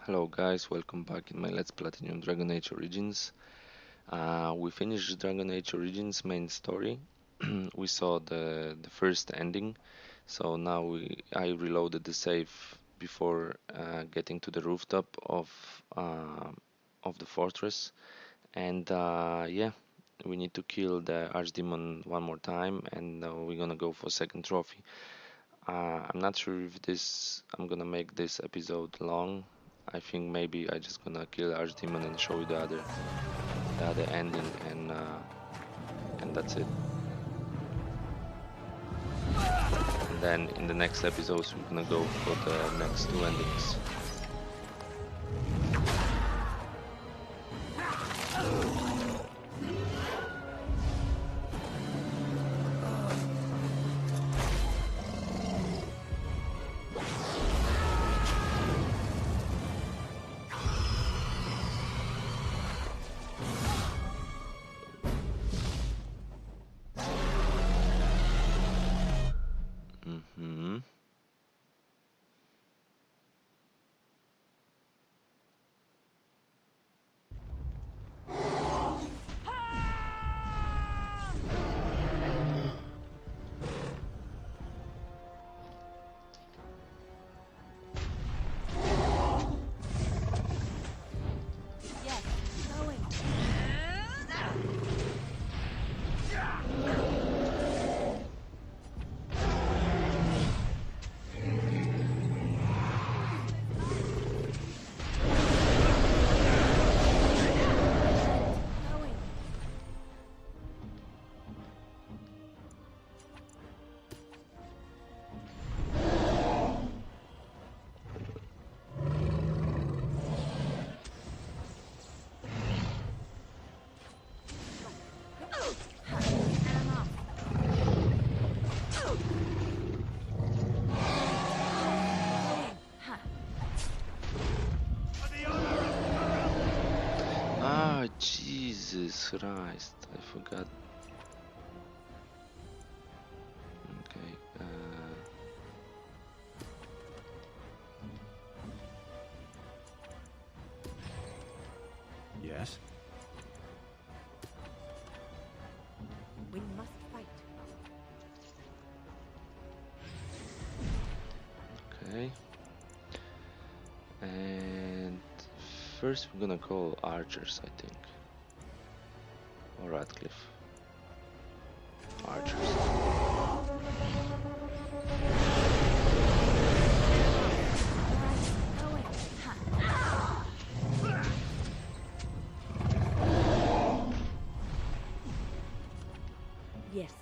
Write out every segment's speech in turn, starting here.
Hello guys, welcome back in my Let's Platinum Dragon Age Origins. We finished Dragon Age Origins main story. We saw the first ending, so now I reloaded the save before getting to the rooftop of the fortress, and yeah, we need to kill the Archdemon one more time, and we're gonna go for second trophy. I'm not sure if I'm gonna make this episode long. I think maybe I just gonna kill Archdemon and show you the other ending, and that's it. And then in the next episodes we're gonna go for the next two endings. Hmm. Yes, going. Going. And I'm off. Going. Ha. Ah, Jesus Christ! I forgot. Okay. Yes? We must fight. Okay. And first we're gonna call archers, I think, or Radcliffe. Archers. Going. Ha. Yes.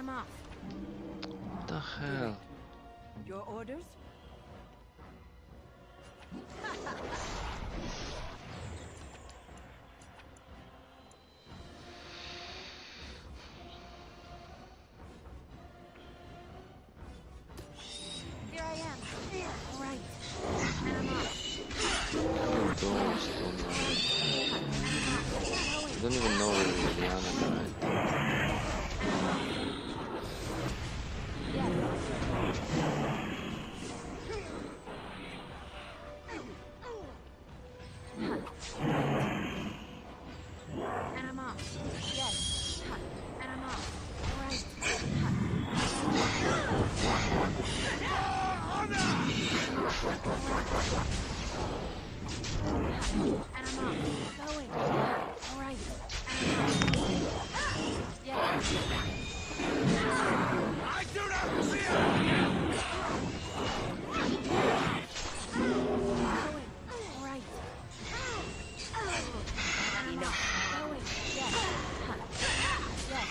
I'm off. What the hell? Your orders? Here I am. All right. And I'm off. Those don't matter. I don't even know where Liliana died. And I'm off. Yes. And I'm off. All right. And I'm off. Going. All right. And I'm off. Yes. I do not fear! Going. All right. Enough. Going. Yes. Yes.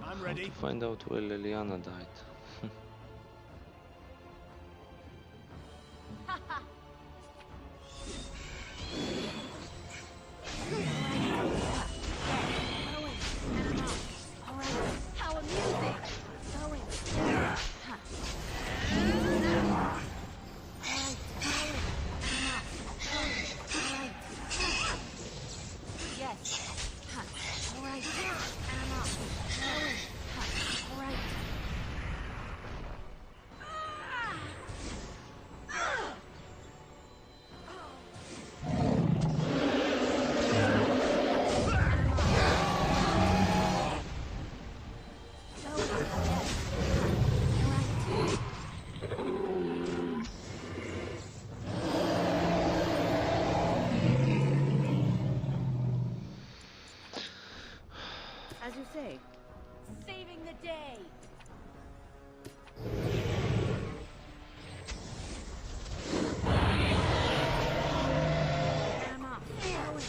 I'm How ready. to find out where Liliana died? All right. How amusing. Going. Huh. All right. Going. All right. Yes. Huh. All right. And I'm off. Going. Huh. All right. As you say, saving the day. And I'm off. Going.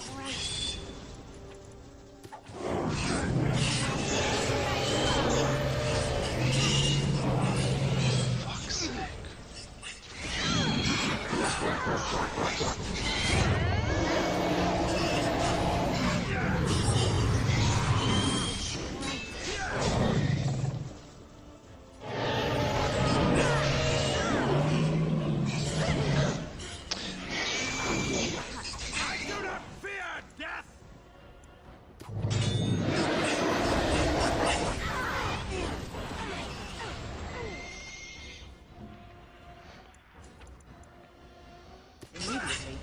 All right. Fuck's sake. I do not fear death! Immediately.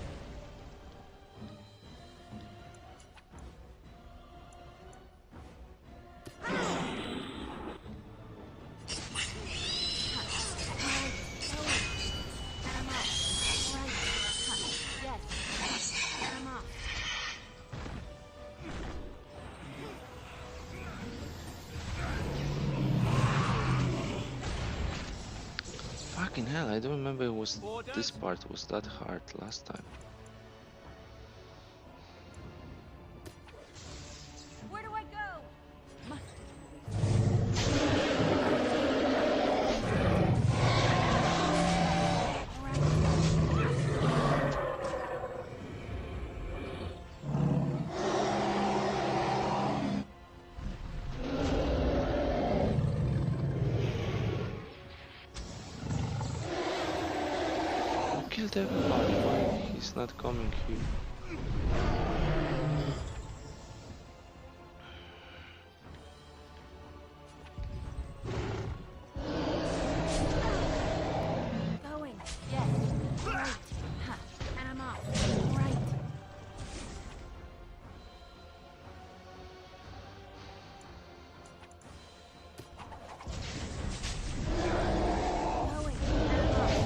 Fucking hell, I don't remember it was this part was that hard last time. Where do I go? Must I killed everybody, why he's not coming here? going. Yes. Right. Huh. And I'm off. Right. Going. And I'm off.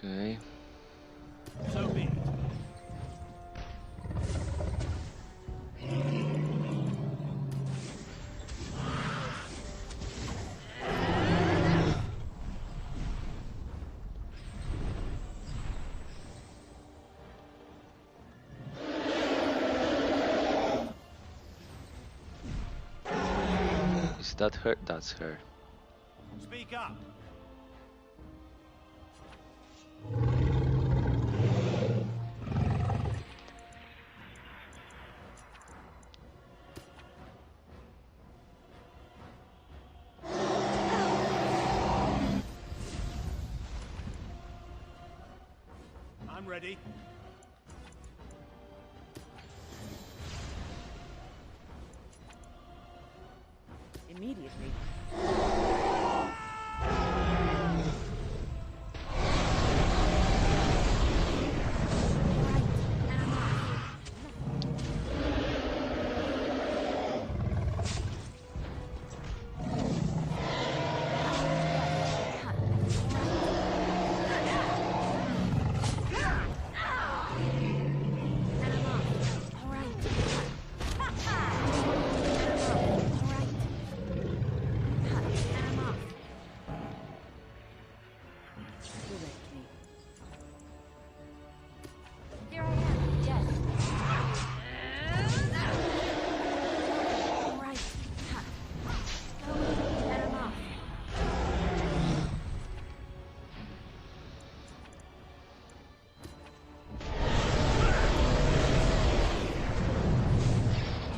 Okay. So be it. Is that her? That's her. Speak up. I'm ready. Immediately. Here I am, yes. All right. Go, and I'm off.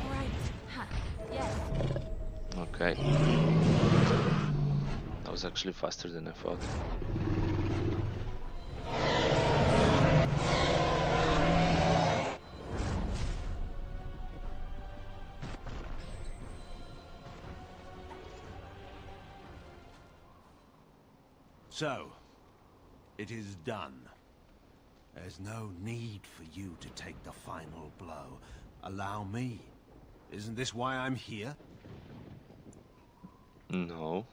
All right. Yes. Okay. That was actually faster than I thought. So, it is done. There's no need for you to take the final blow. Allow me. Isn't this why I'm here? No.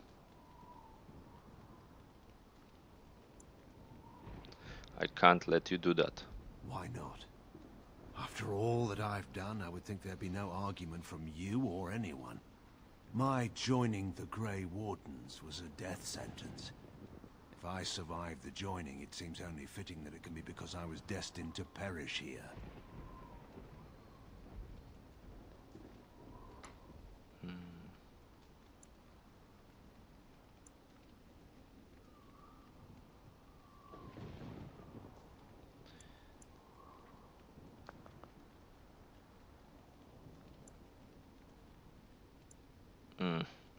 I can't let you do that. Why not? After all that I've done, I would think there'd be no argument from you or anyone. My joining the Grey Wardens was a death sentence. If I survived the joining, it seems only fitting that it can be because I was destined to perish here.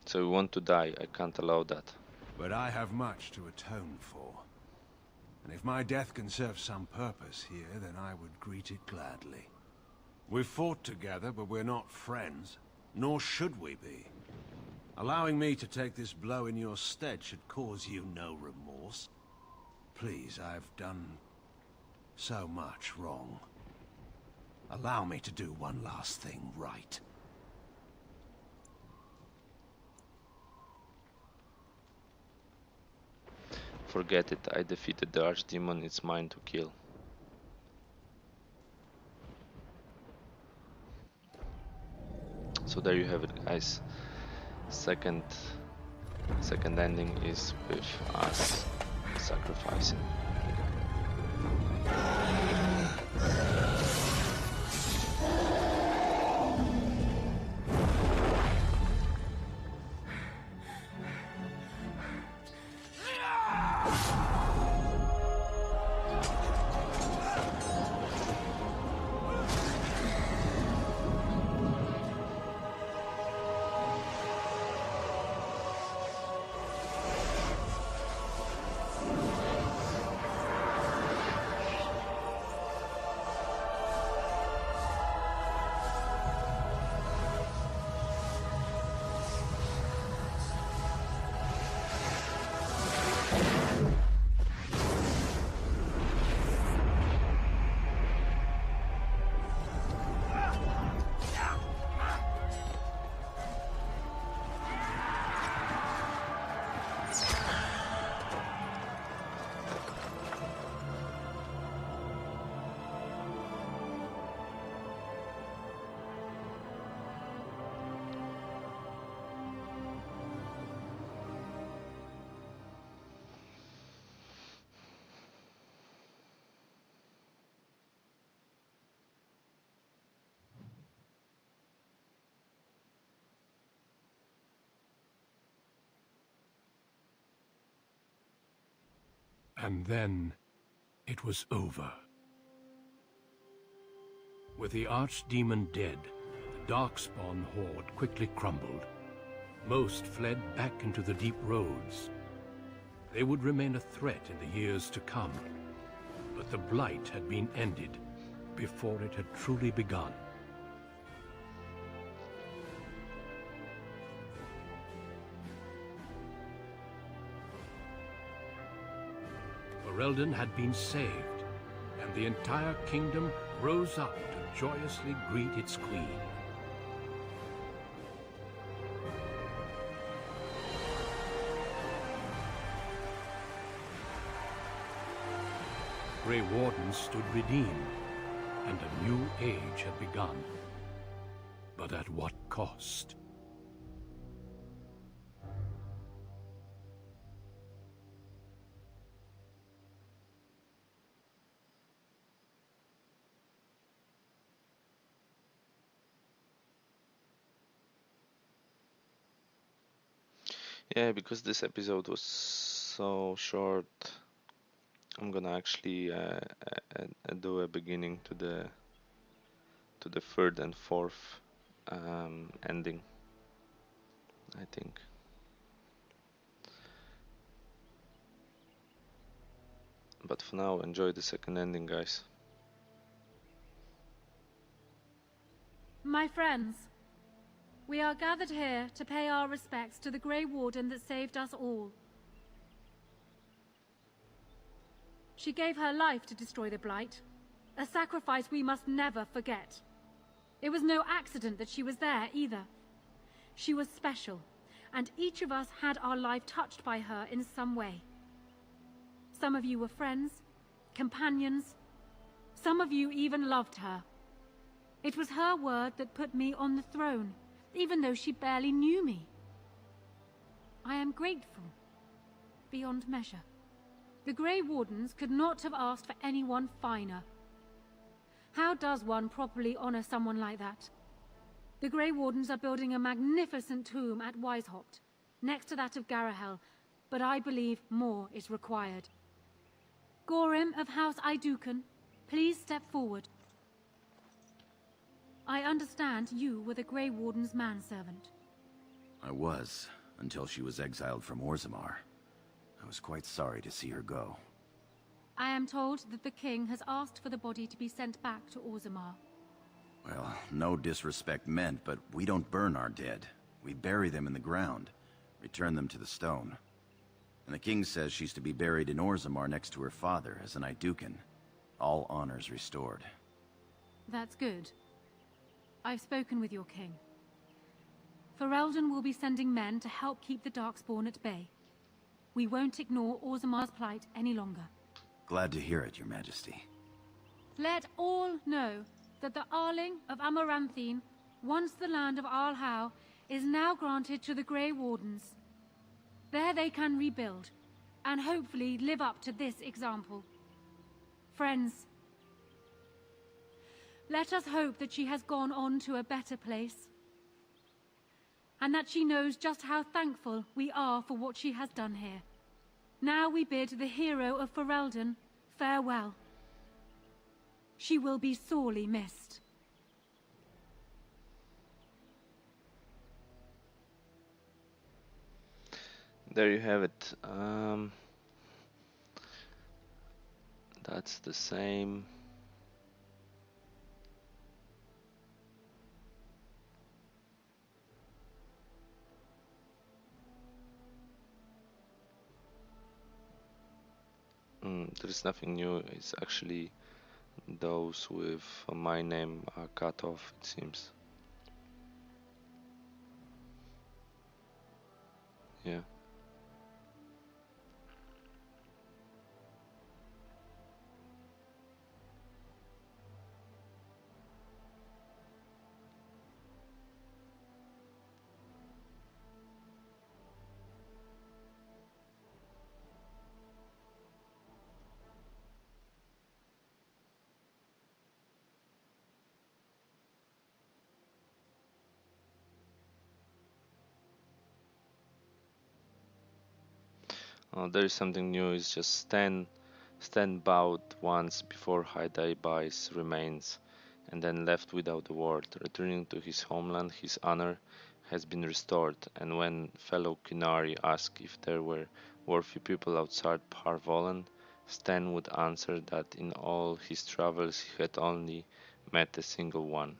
So you want to die. I can't allow that. But I have much to atone for. And if my death can serve some purpose here, then I would greet it gladly. We've fought together, but we're not friends. Nor should we be. Allowing me to take this blow in your stead should cause you no remorse. Please, I've done so much wrong. Allow me to do one last thing right. Forget it. I defeated the archdemon. It's mine to kill. So there you have it, guys. Second ending is with us sacrificing. And then it was over. With the archdemon dead, the Darkspawn horde quickly crumbled. Most fled back into the deep roads. They would remain a threat in the years to come, but the blight had been ended before it had truly begun. Ferelden had been saved, and the entire kingdom rose up to joyously greet its queen. Grey Warden stood redeemed, and a new age had begun. But at what cost? Yeah, because this episode was so short, I'm gonna actually do a beginning to the third and fourth ending, I think. But for now, enjoy the second ending, guys. My friends, we are gathered here to pay our respects to the Grey Warden that saved us all. She gave her life to destroy the Blight, a sacrifice we must never forget. It was no accident that she was there, either. She was special, and each of us had our life touched by her in some way. Some of you were friends, companions. Some of you even loved her. It was her word that put me on the throne, even though she barely knew me. I am grateful, beyond measure. The Grey Wardens could not have asked for anyone finer. How does one properly honor someone like that? The Grey Wardens are building a magnificent tomb at Weishaupt, next to that of Garahel, but I believe more is required. Gorim of House Iduken, please step forward. I understand you were the Grey Warden's manservant. I was, until she was exiled from Orzammar. I was quite sorry to see her go. I am told that the king has asked for the body to be sent back to Orzammar. Well, no disrespect meant, but we don't burn our dead. We bury them in the ground, return them to the stone. And the king says she's to be buried in Orzammar next to her father as an Iduken. All honors restored. That's good. I've spoken with your king. Ferelden will be sending men to help keep the Darkspawn at bay. We won't ignore Orzammar's plight any longer. Glad to hear it, Your Majesty. Let all know that the Arling of Amaranthine, once the land of Arlhau, is now granted to the Grey Wardens. There they can rebuild, and hopefully live up to this example. Friends, let us hope that she has gone on to a better place, and that she knows just how thankful we are for what she has done here. Now we bid the hero of Ferelden farewell. She will be sorely missed. There you have it. That's the same. There's nothing new. It's actually those with my name are cut off, it seems. Yeah. There is something new. It's just Stan bowed once before Hydaebi's remains, and then left without a word. Returning to his homeland, his honor has been restored, and when fellow Qunari asked if there were worthy people outside Parvolan, Stan would answer that in all his travels he had only met a single one.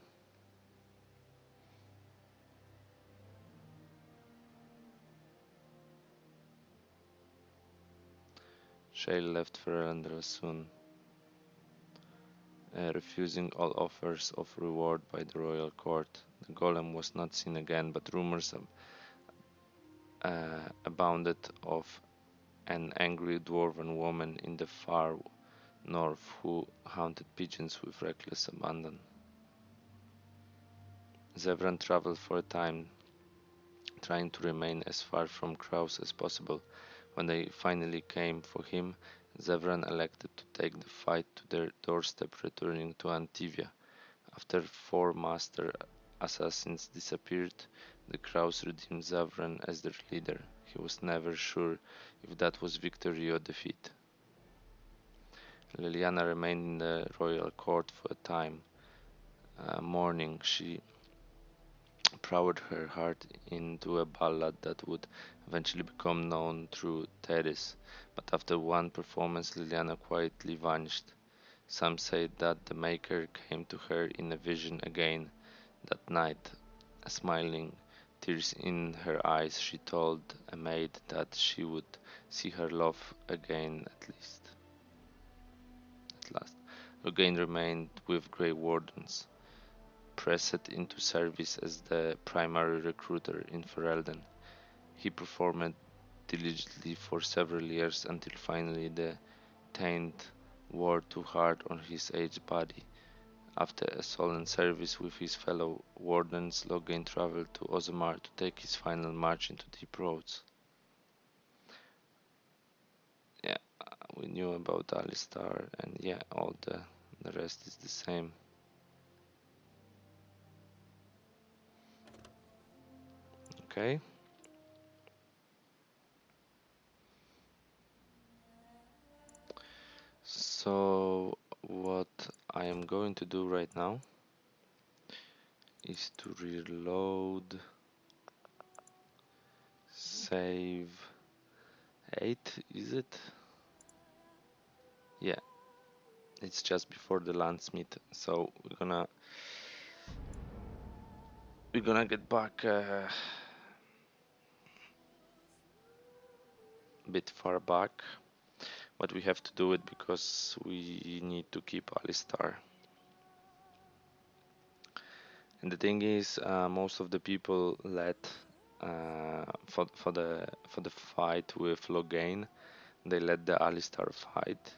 Shale left Ferelden soon, refusing all offers of reward by the royal court. The golem was not seen again, but rumors abounded of an angry dwarven woman in the far north who hunted pigeons with reckless abandon. Zevran traveled for a time, trying to remain as far from crows as possible. When they finally came for him, Zevran elected to take the fight to their doorstep, returning to Antivia. After 4 master assassins disappeared, the crows redeemed Zevran as their leader. He was never sure if that was victory or defeat. Liliana remained in the royal court for a time. Mourning, she poured her heart into a ballad that would eventually become known through Thetis, but after one performance Liliana quietly vanished. Some say that the maker came to her in a vision again that night. Smiling, tears in her eyes, she told a maid that she would see her love again at last. Logain remained with Grey Wardens, pressed into service as the primary recruiter in Ferelden. He performed diligently for several years until finally the taint wore too hard on his aged body. After a solemn service with his fellow wardens, Logain traveled to Ozamar to take his final march into Deep Roads. Yeah, we knew about Alistar, and yeah, all the rest is the same. Okay. So what I am going to do right now is to reload, save 8, is it? Yeah, it's just before the landsmith, so we're gonna get back a bit far back, but we have to do it because we need to keep Alistar. And the thing is, most of the people led for the fight with Logain. They led the Alistar fight,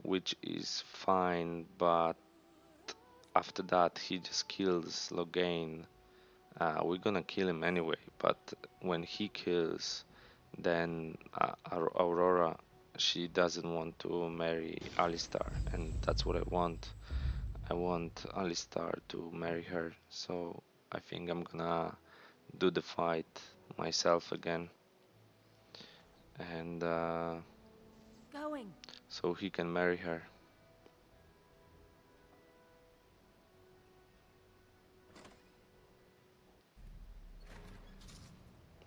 which is fine, but after that he just kills Logain. We're gonna kill him anyway, but when he kills, then Aurora, she doesn't want to marry Alistar, and that's what I want. I want Alistar to marry her, so I think I'm gonna do the fight myself again, and so he can marry her.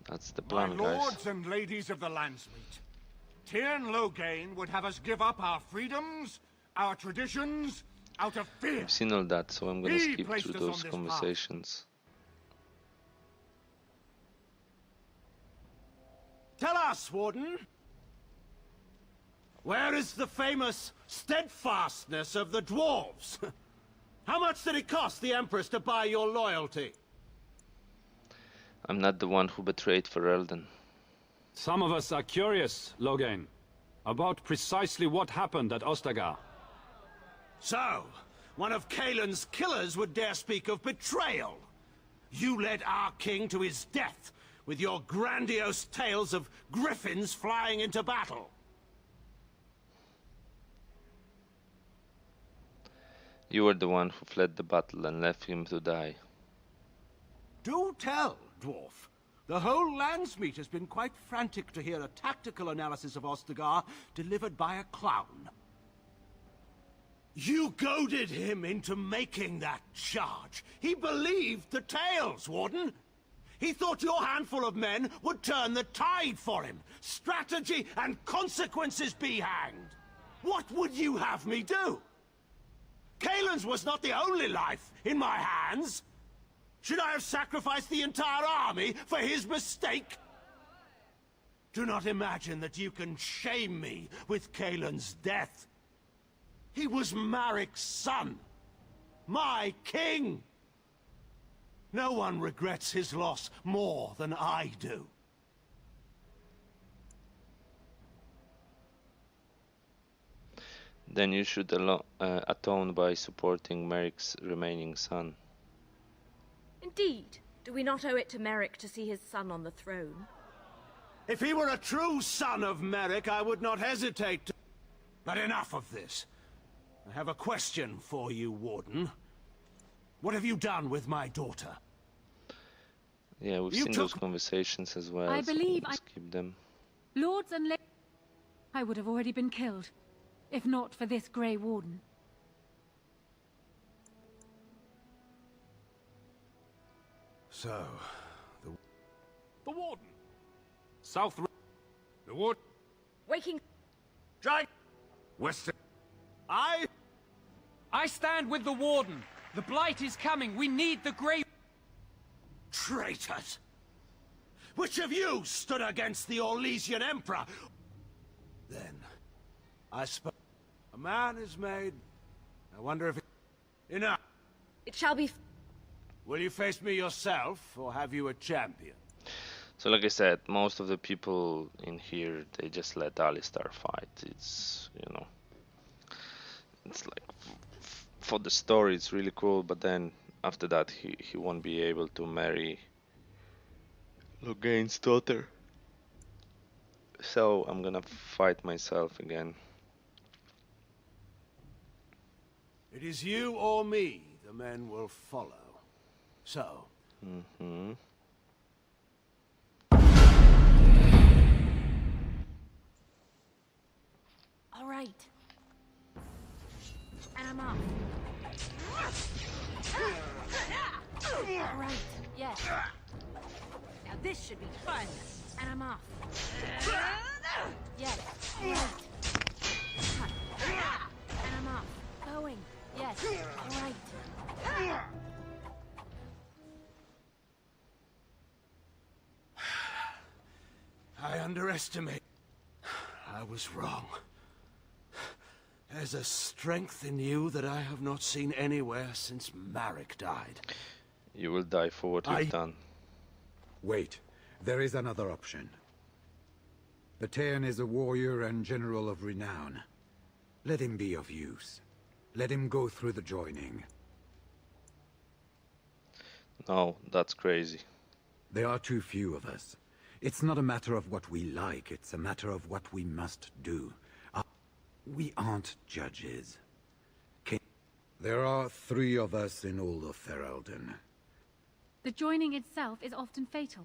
That's the plan, My guys. lords and ladies of the Landsmeet, Tyrn Logain would have us give up our freedoms, our traditions, out of fear. I've seen all that, so I'm gonna He skip placed through us on those this conversations. Tell us, Warden. Where is the famous steadfastness of the dwarves? How much did it cost the Empress to buy your loyalty? I'm not the one who betrayed Ferelden. Some of us are curious, Logain, about precisely what happened at Ostagar. So, one of Kaelin's killers would dare speak of betrayal. You led our king to his death with your grandiose tales of griffins flying into battle. You were the one who fled the battle and left him to die. Do tell, dwarf. The whole Landsmeet has been quite frantic to hear a tactical analysis of Ostagar delivered by a clown. You goaded him into making that charge. He believed the tales, Warden. He thought your handful of men would turn the tide for him. Strategy and consequences be hanged. What would you have me do? Kaelin's was not the only life in my hands. Should I have sacrificed the entire army for his mistake? Do not imagine that you can shame me with Kaelin's death. He was Marik's son. My king. No one regrets his loss more than I do. Then you should atone by supporting Merrick's remaining son. Indeed. Do we not owe it to Merrick to see his son on the throne? If he were a true son of Merrick, I would not hesitate to... But enough of this. I have a question for you, Warden. What have you done with my daughter? Yeah, we've seen those conversations as well. I believe so skip them. Lords and ladies, I would have already been killed, if not for this Grey Warden. So, The Warden. South... the Warden... Waking... Giant... Western... I stand with the Warden. The Blight is coming. We need the Grey... Traitors! Which of you stood against the Orlesian Emperor? Then, I suppose... A man is made... I wonder if... Enough! It shall be... Will you face me yourself, or have you a champion? So like I said, most of the people in here, they just let Alistar fight. It's, you know... It's like... For the story, it's really cool, but then after that, he won't be able to marry Logain's daughter. So I'm gonna fight myself again. It is you or me the men will follow. So... All right. And I'm off. All right. Yes. Now this should be fun. And I'm off. Yes. All right. And I'm off. Going. Yes. All right. I underestimate. I was wrong. There's a strength in you that I have not seen anywhere since Marik died. You will die for what you've done. Wait, there is another option. The Teyrn is a warrior and general of renown. Let him be of use. Let him go through the joining. No, that's crazy. There are too few of us. It's not a matter of what we like, it's a matter of what we must do. We aren't judges. There are 3 of us in all of Ferelden. The joining itself is often fatal.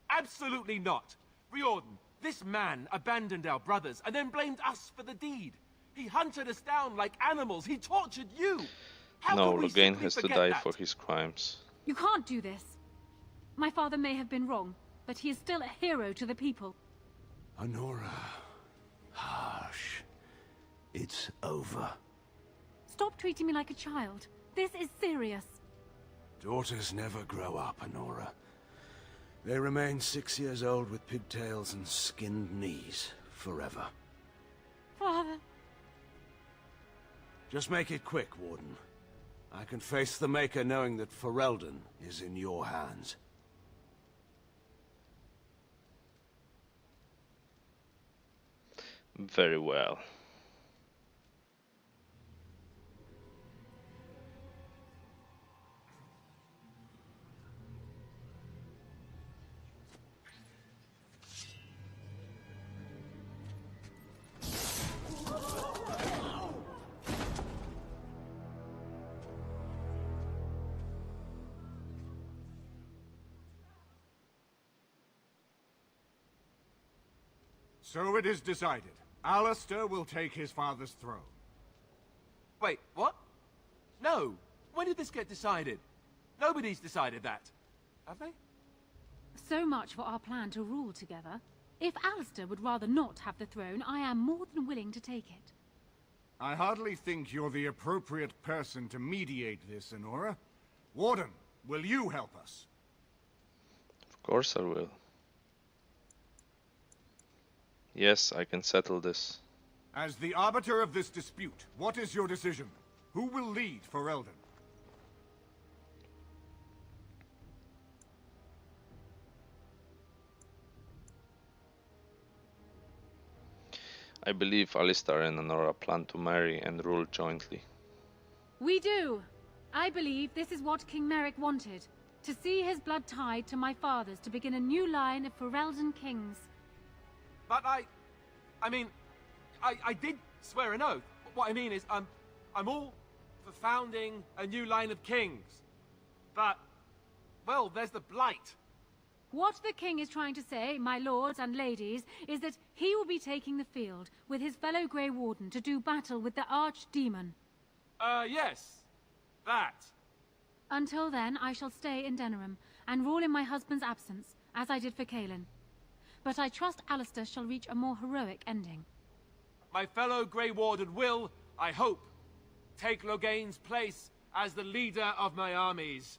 Absolutely not. Riordan, this man abandoned our brothers and then blamed us for the deed. He hunted us down like animals. He tortured you. How No, can we Logain simply has to forget die that? for his crimes. You can't do this. My father may have been wrong, but he is still a hero to the people. Honora... Harsh. It's over. Stop treating me like a child. This is serious. Daughters never grow up, Honora. They remain 6 years old with pigtails and skinned knees forever. Father. Just make it quick, Warden. I can face the Maker knowing that Ferelden is in your hands. Very well. So it is decided. Alistair will take his father's throne. Wait, what? No. When did this get decided? Nobody's decided that. Have they? So much for our plan to rule together. If Alistair would rather not have the throne, I am more than willing to take it. I hardly think you're the appropriate person to mediate this, Honora. Warden, will you help us? Of course I will. Yes, I can settle this. As the arbiter of this dispute, what is your decision? Who will lead for Eldon? I believe Alistair and Honora plan to marry and rule jointly. We do. I believe this is what King Merrick wanted. To see his blood tied to my father's to begin a new line of Ferelden kings. But I mean, I did swear an oath. What I mean is, I'm all for founding a new line of kings. But, well, there's the Blight. What the king is trying to say, my lords and ladies, is that he will be taking the field with his fellow Grey Warden to do battle with the archdemon. Yes. That. Until then, I shall stay in Denerim and rule in my husband's absence, as I did for Kaelin. But I trust Alistair shall reach a more heroic ending. My fellow Grey Warden will, I hope, take Logain's place as the leader of my armies.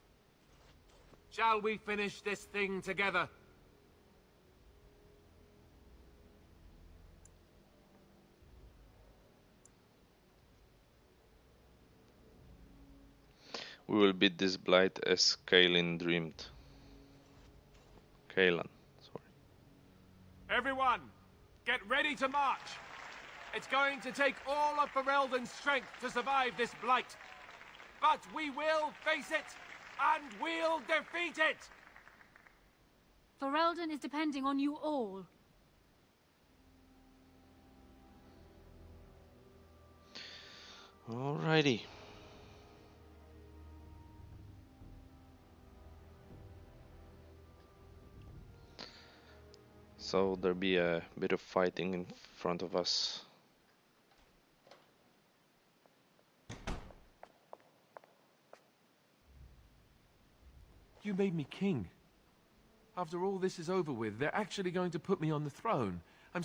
Shall we finish this thing together? We will beat this blight as Kaelin dreamed. Kaelan, sorry. Everyone, get ready to march! It's going to take all of Ferelden's strength to survive this blight. But we will face it, and we'll defeat it! Ferelden is depending on you all. Alrighty. So there'll be a bit of fighting in front of us. You made me king. After all this is over with, they're actually going to put me on the throne. I'm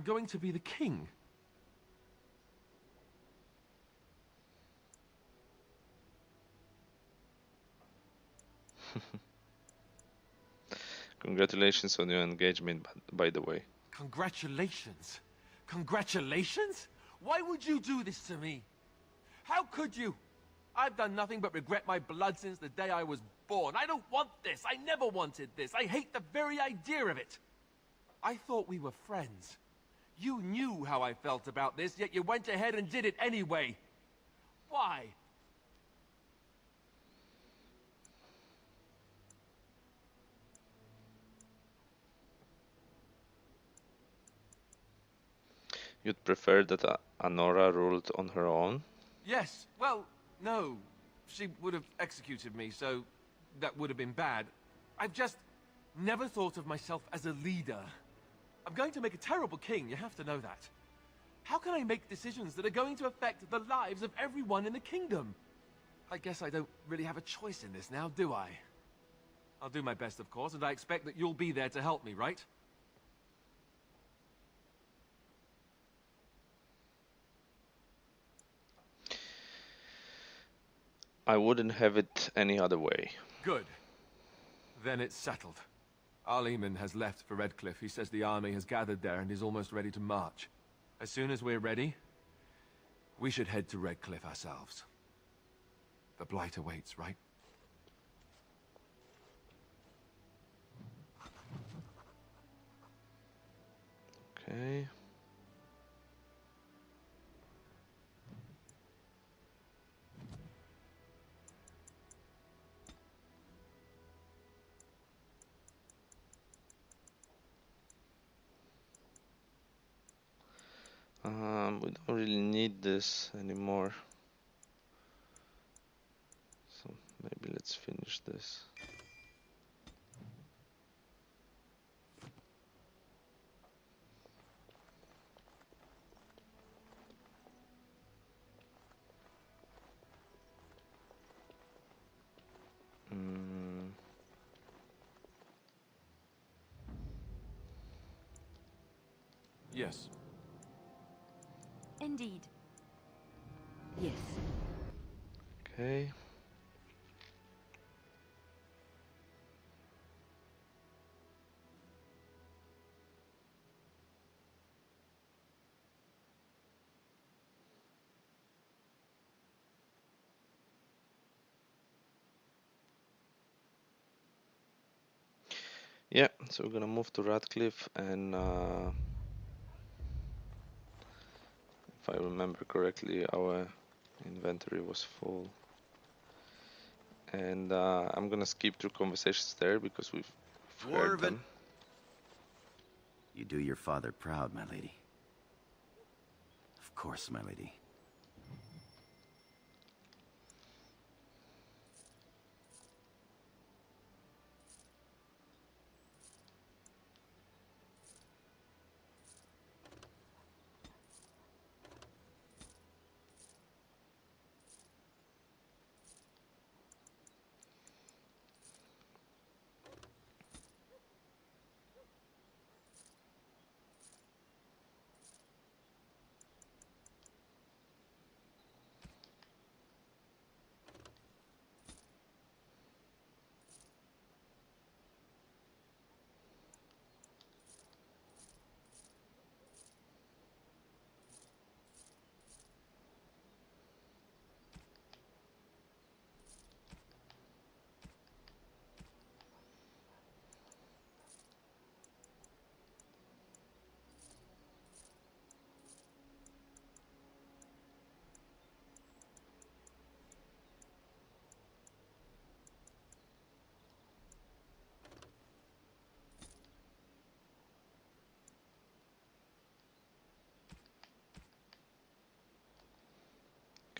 going to be the king. Congratulations on your engagement, by the way. Congratulations. Congratulations? Why would you do this to me? How could you? I've done nothing but regret my blood since the day I was born. I don't want this. I never wanted this. I hate the very idea of it. I thought we were friends. You knew how I felt about this, yet you went ahead and did it anyway. Why? You'd prefer that Honora ruled on her own? Yes. Well, no. She would have executed me, so that would have been bad. I've just never thought of myself as a leader. I'm going to make a terrible king, you have to know that. How can I make decisions that are going to affect the lives of everyone in the kingdom? I guess I don't really have a choice in this now, do I? I'll do my best, of course, and I expect that you'll be there to help me, right? I wouldn't have it any other way. Good. Then it's settled. Arleman has left for Redcliffe. He says the army has gathered there and is almost ready to march. As soon as we're ready, we should head to Redcliffe ourselves. The Blight awaits, right? Okay. We don't really need this anymore. So maybe let's finish this. Yes. Indeed. Yes. Okay. Yeah, so we're gonna move to Radcliffe, and if I remember correctly, our inventory was full. And I'm gonna skip through conversations there because we've heard Warden. them. You do your father proud, my lady. Of course, my lady.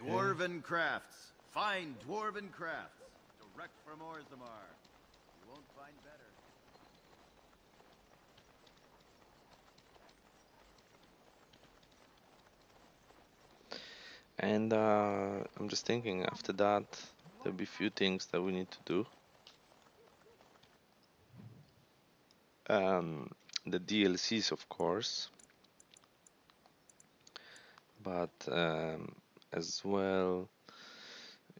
Okay. Dwarven crafts. Fine dwarven crafts. Direct from Orzammar. You won't find better. And I'm just thinking after that there'll be few things that we need to do. The DLCs, of course, but as well,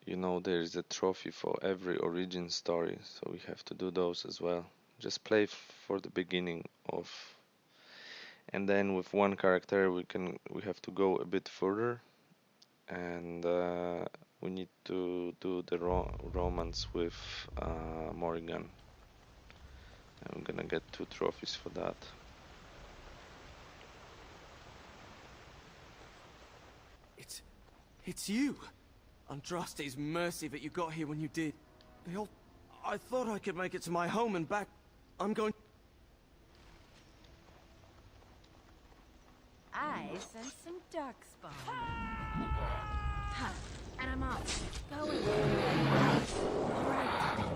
you know, there's a trophy for every origin story, so we have to do those as well. Just play for the beginning of, and then with one character we have to go a bit further, and we need to do the romance with Morrigan. I'm gonna get 2 trophies for that. It's you! Andraste's mercy that you got here when you did. I thought I could make it to my home and back. I'm going... I sense some darkspawn. Ha! And I'm off. Going. Alright.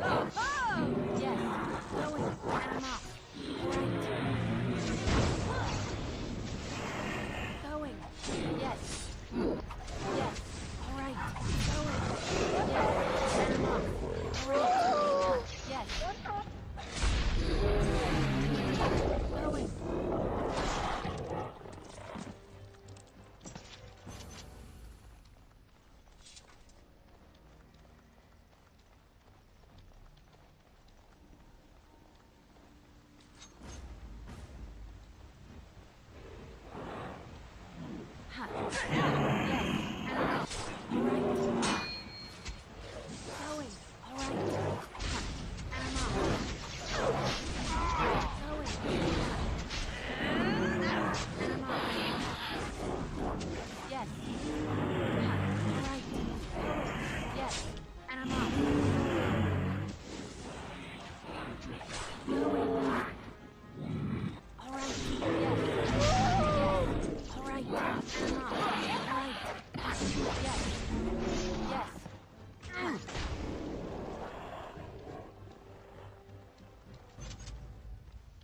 Oh, oh! Yes. Going. And I'm off. Alright. Going. Yes. Yes. Alright. Going. Yes. And I'm off. Alright. Yes. Going.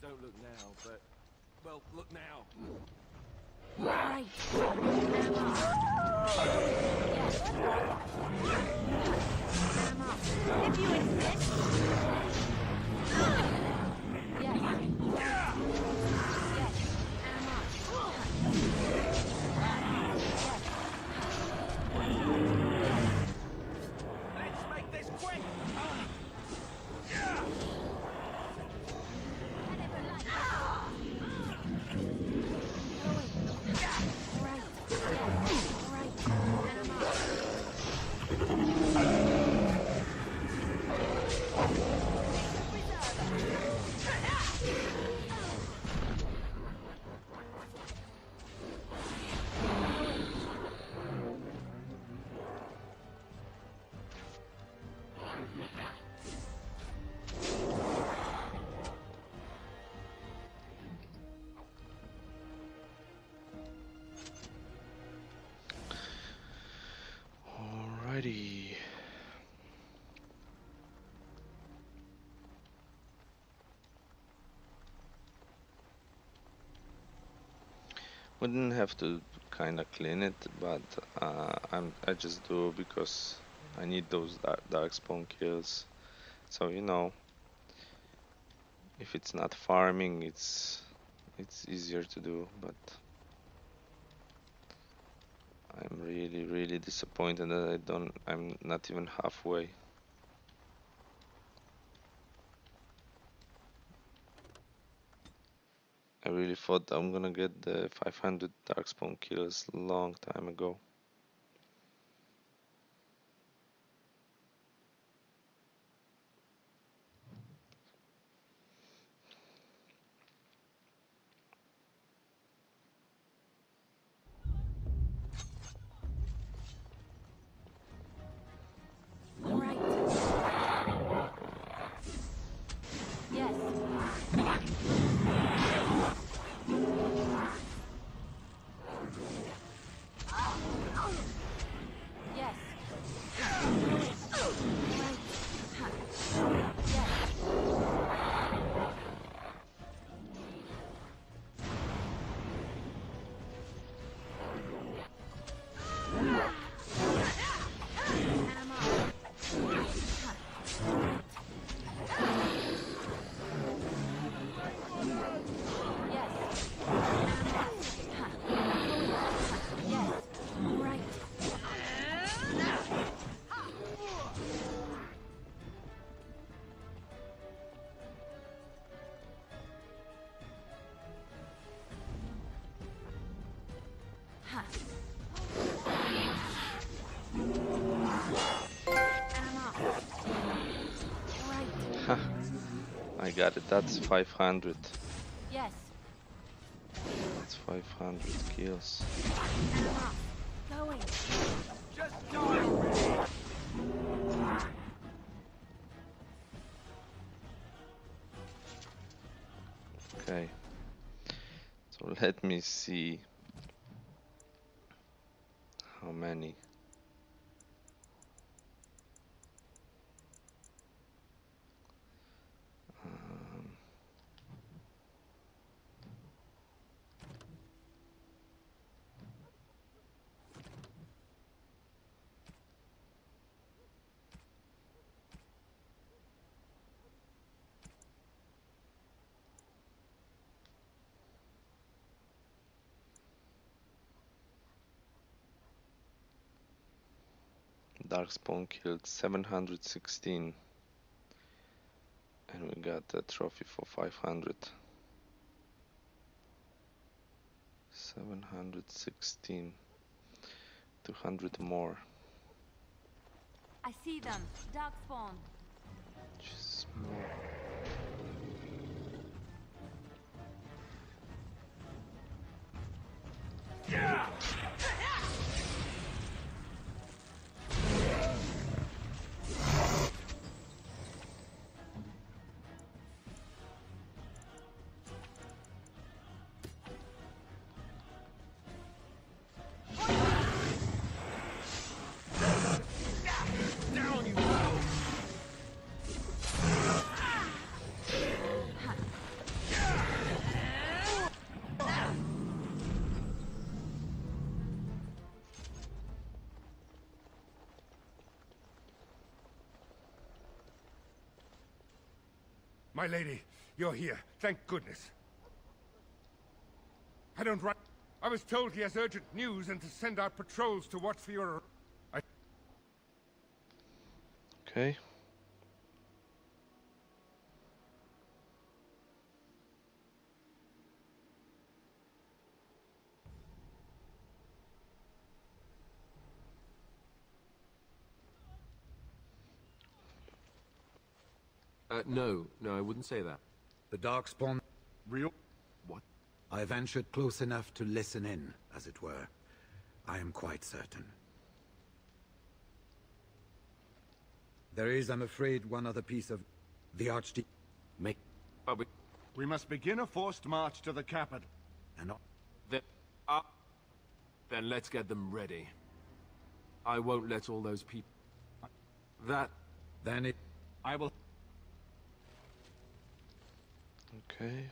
Don't look now, but... Well, look now. Right. If you insist. Yes. Yes. We didn't have to kind of clean it, but I just do because I need those darkspawn kills. So you know, if it's not farming, it's easier to do. But I'm really disappointed that I'm not even halfway. I really thought I'm gonna get the 500 darkspawn kills long time ago. All right. Yes. Yes. Right. Yes. And I'm off. Yes. And I'm off. Yes. Right. And I'm off. Right. I got it. That's 500. Yes. That's 500 kills. And I'm off. Going. Just die already! Okay. So let me see how many. Darkspawn killed 716, and we got a trophy for 500. 716, 200 more. I see them. Darkspawn. Jesus, more. Down you go! My lady, you're here. Thank goodness. I don't write. I was told he has urgent news and to send out patrols to watch for your... Okay. No, I wouldn't say that. The Darkspawn... Real? What? I ventured close enough to listen in, as it were. I am quite certain. There is, I'm afraid, one other piece of... The Archdeacon... Make... We must begin a forced march to the capital. And... Then let's get them ready. I won't let all those people... That... Then it... I will... Okay.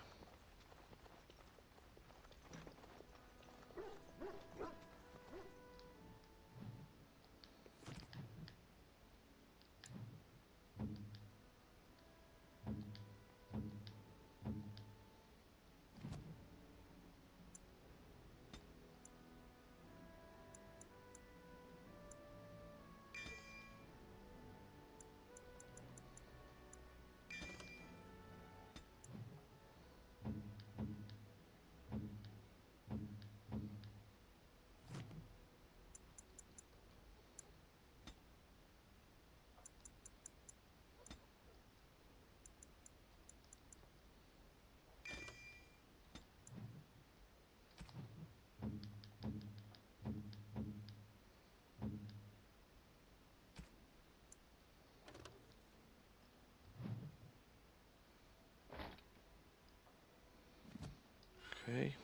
Okay.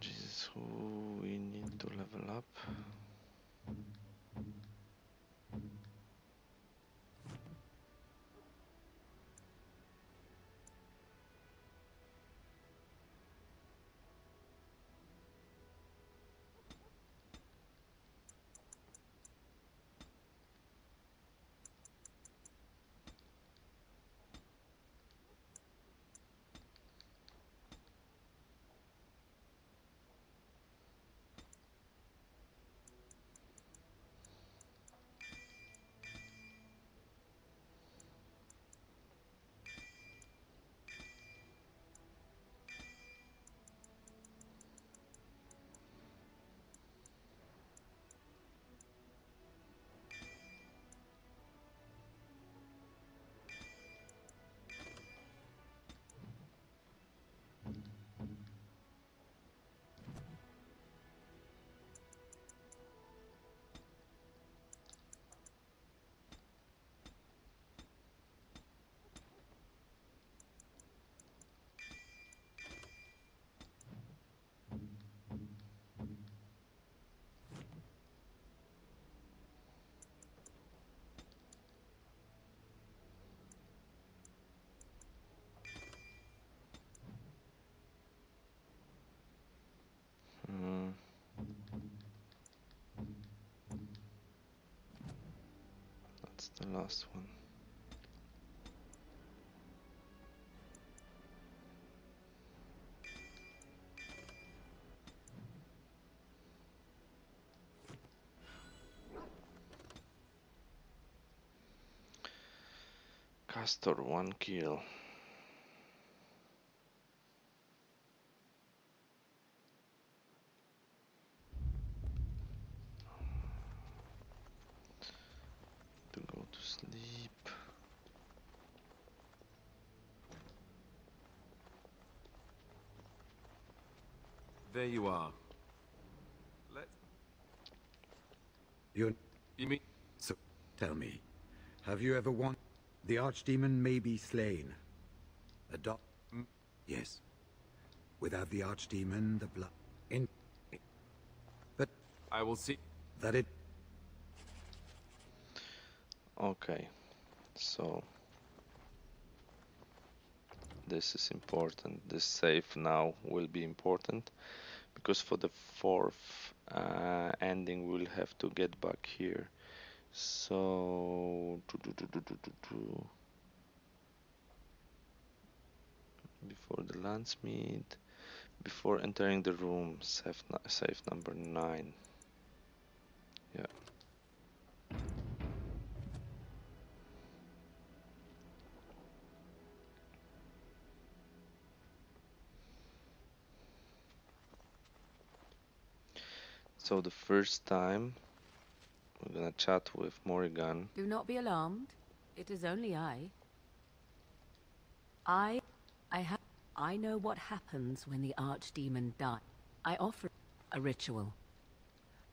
Jesus, who we need to level up? That's the last one. Castor, 1 kill. To go to sleep. There you are. Let You mean so tell me, have you ever won? The archdemon may be slain. Yes. Without the archdemon, the blood in. But I will see. that it. Okay, so this is important. This save now will be important because for the 4th ending we'll have to get back here. So before the landsmeet, before entering the room, save number 9. Yeah. So the first time we're gonna chat with Morrigan. Do not be alarmed. It is only I. I know what happens when the archdemon dies. I offer a ritual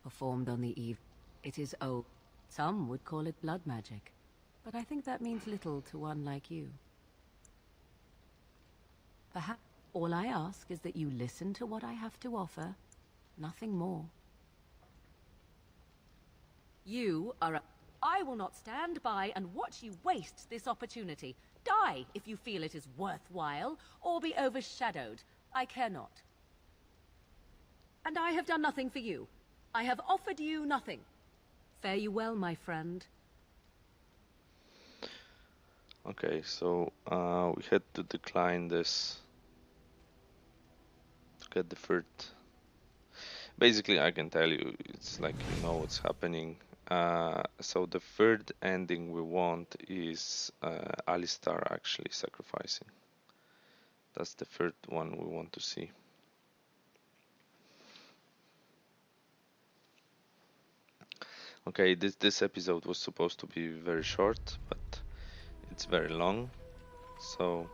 performed on the eve. It is old. Some would call it blood magic, but I think that means little to one like you. Perhaps all I ask is that you listen to what I have to offer, nothing more. You are a... I will not stand by and watch you waste this opportunity. Die if you feel it is worthwhile, or be overshadowed. I care not. And I have done nothing for you. I have offered you nothing. Fare you well, my friend. Okay, so we had to decline this to get the 3rd. Basically, I can tell you, it's like you know what's happening. So the 3rd ending we want is Alistar actually sacrificing. That's the 3rd one we want to see. Okay, this episode was supposed to be very short, but it's very long. So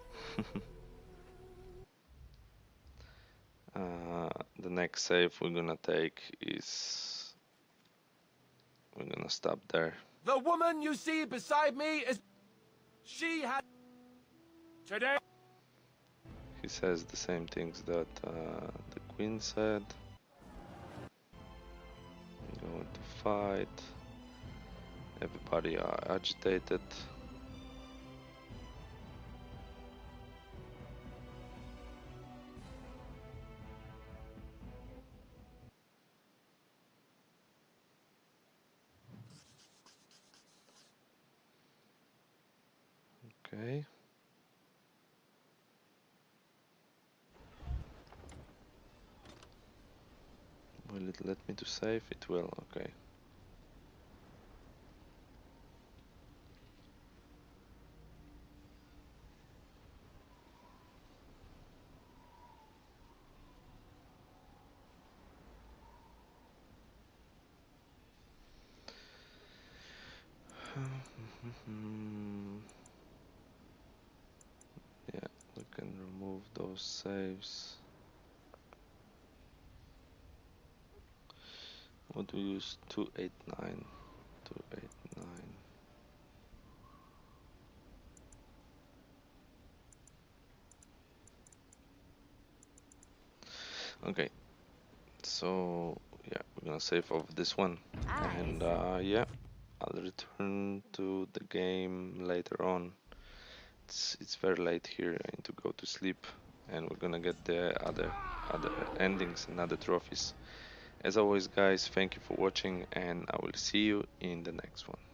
the next save we're gonna take is we're gonna stop there. The woman you see beside me is... She had... Today... he says the same things that the queen said. Going to fight. Everybody are agitated. Okay. Will it let me to save? It will, okay. Yeah, we can remove those saves. What do we use? 289. 289. Okay, so yeah, we're gonna save over this one, and yeah, I'll return to the game later on. It's very late here. I need to go to sleep, and we're gonna get the other endings and other trophies. As always, guys, thank you for watching, and I will see you in the next one.